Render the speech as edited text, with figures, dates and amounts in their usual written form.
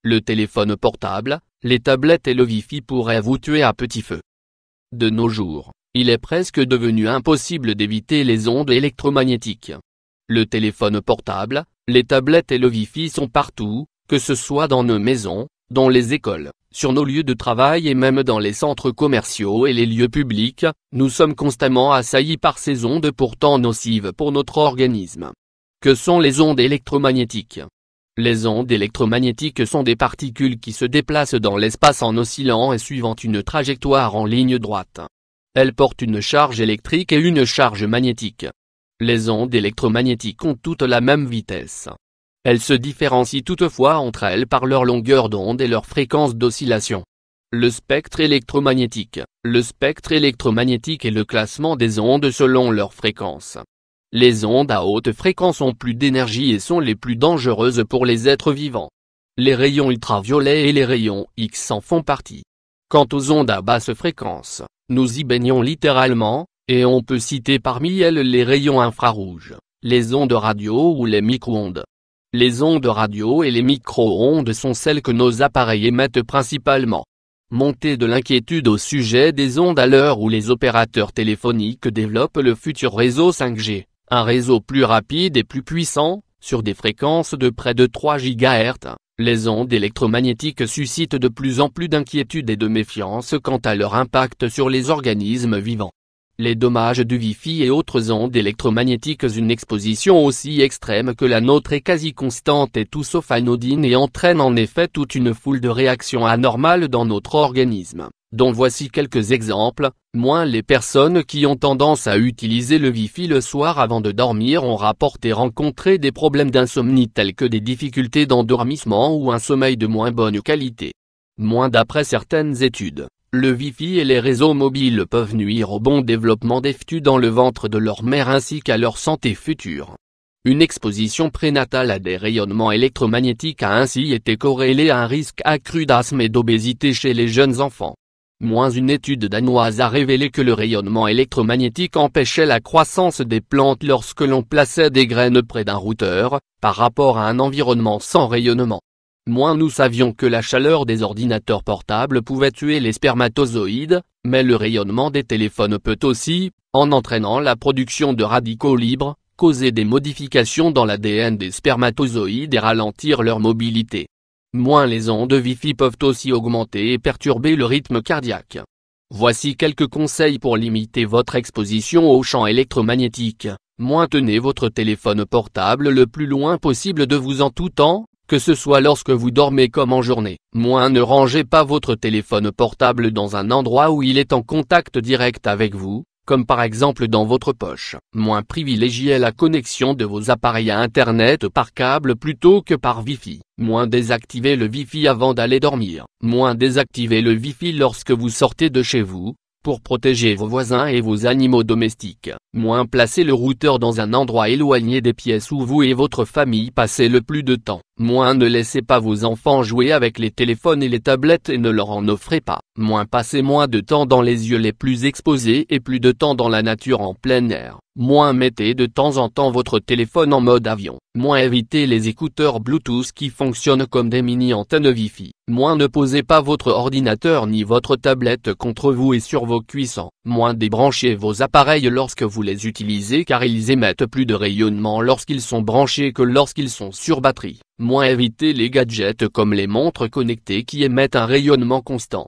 Le téléphone portable, les tablettes et le Wi-Fi pourraient vous tuer à petit feu. De nos jours, il est presque devenu impossible d'éviter les ondes électromagnétiques. Le téléphone portable, les tablettes et le Wi-Fi sont partout, que ce soit dans nos maisons, dans les écoles, sur nos lieux de travail et même dans les centres commerciaux et les lieux publics. Nous sommes constamment assaillis par ces ondes pourtant nocives pour notre organisme. Que sont les ondes électromagnétiques? Les ondes électromagnétiques sont des particules qui se déplacent dans l'espace en oscillant et suivant une trajectoire en ligne droite. Elles portent une charge électrique et une charge magnétique. Les ondes électromagnétiques ont toutes la même vitesse. Elles se différencient toutefois entre elles par leur longueur d'onde et leur fréquence d'oscillation. Le spectre électromagnétique. Le spectre électromagnétique est le classement des ondes selon leur fréquence. Les ondes à haute fréquence ont plus d'énergie et sont les plus dangereuses pour les êtres vivants. Les rayons ultraviolets et les rayons X en font partie. Quant aux ondes à basse fréquence, nous y baignons littéralement, et on peut citer parmi elles les rayons infrarouges, les ondes radio ou les micro-ondes. Les ondes radio et les micro-ondes sont celles que nos appareils émettent principalement. Montée de l'inquiétude au sujet des ondes à l'heure où les opérateurs téléphoniques développent le futur réseau 5G, un réseau plus rapide et plus puissant, sur des fréquences de près de 3 GHz. Les ondes électromagnétiques suscitent de plus en plus d'inquiétude et de méfiance quant à leur impact sur les organismes vivants. Les dommages du Wi-Fi et autres ondes électromagnétiques. Une exposition aussi extrême que la nôtre est quasi constante et tout sauf anodine et entraîne en effet toute une foule de réactions anormales dans notre organisme, dont voici quelques exemples. Moins les personnes qui ont tendance à utiliser le Wi-Fi le soir avant de dormir ont rapporté rencontrer des problèmes d'insomnie tels que des difficultés d'endormissement ou un sommeil de moins bonne qualité. Moins d'après certaines études. Le Wi-Fi et les réseaux mobiles peuvent nuire au bon développement des fœtus dans le ventre de leur mère ainsi qu'à leur santé future. Une exposition prénatale à des rayonnements électromagnétiques a ainsi été corrélée à un risque accru d'asthme et d'obésité chez les jeunes enfants. Une étude danoise a révélé que le rayonnement électromagnétique empêchait la croissance des plantes lorsque l'on plaçait des graines près d'un routeur, par rapport à un environnement sans rayonnement. Nous savions que la chaleur des ordinateurs portables pouvait tuer les spermatozoïdes, mais le rayonnement des téléphones peut aussi, en entraînant la production de radicaux libres, causer des modifications dans l'ADN des spermatozoïdes et ralentir leur mobilité. Les ondes Wi-Fi peuvent aussi augmenter et perturber le rythme cardiaque. Voici quelques conseils pour limiter votre exposition aux champs électromagnétiques. Tenez votre téléphone portable le plus loin possible de vous en tout temps, que ce soit lorsque vous dormez comme en journée. Ne rangez pas votre téléphone portable dans un endroit où il est en contact direct avec vous, comme par exemple dans votre poche. Privilégiez la connexion de vos appareils à Internet par câble plutôt que par Wi-Fi. Désactivez le Wi-Fi avant d'aller dormir. Désactivez le Wi-Fi lorsque vous sortez de chez vous, pour protéger vos voisins et vos animaux domestiques. Placez le routeur dans un endroit éloigné des pièces où vous et votre famille passez le plus de temps. Ne laissez pas vos enfants jouer avec les téléphones et les tablettes et ne leur en offrez pas. Passez moins de temps dans les lieux les plus exposés et plus de temps dans la nature en plein air. Mettez de temps en temps votre téléphone en mode avion. Évitez les écouteurs Bluetooth qui fonctionnent comme des mini-antennes Wi-Fi. Ne posez pas votre ordinateur ni votre tablette contre vous et sur vos cuissons. Débranchez vos appareils lorsque vous les utilisez car ils émettent plus de rayonnement lorsqu'ils sont branchés que lorsqu'ils sont sur batterie. Évitez les gadgets comme les montres connectées qui émettent un rayonnement constant.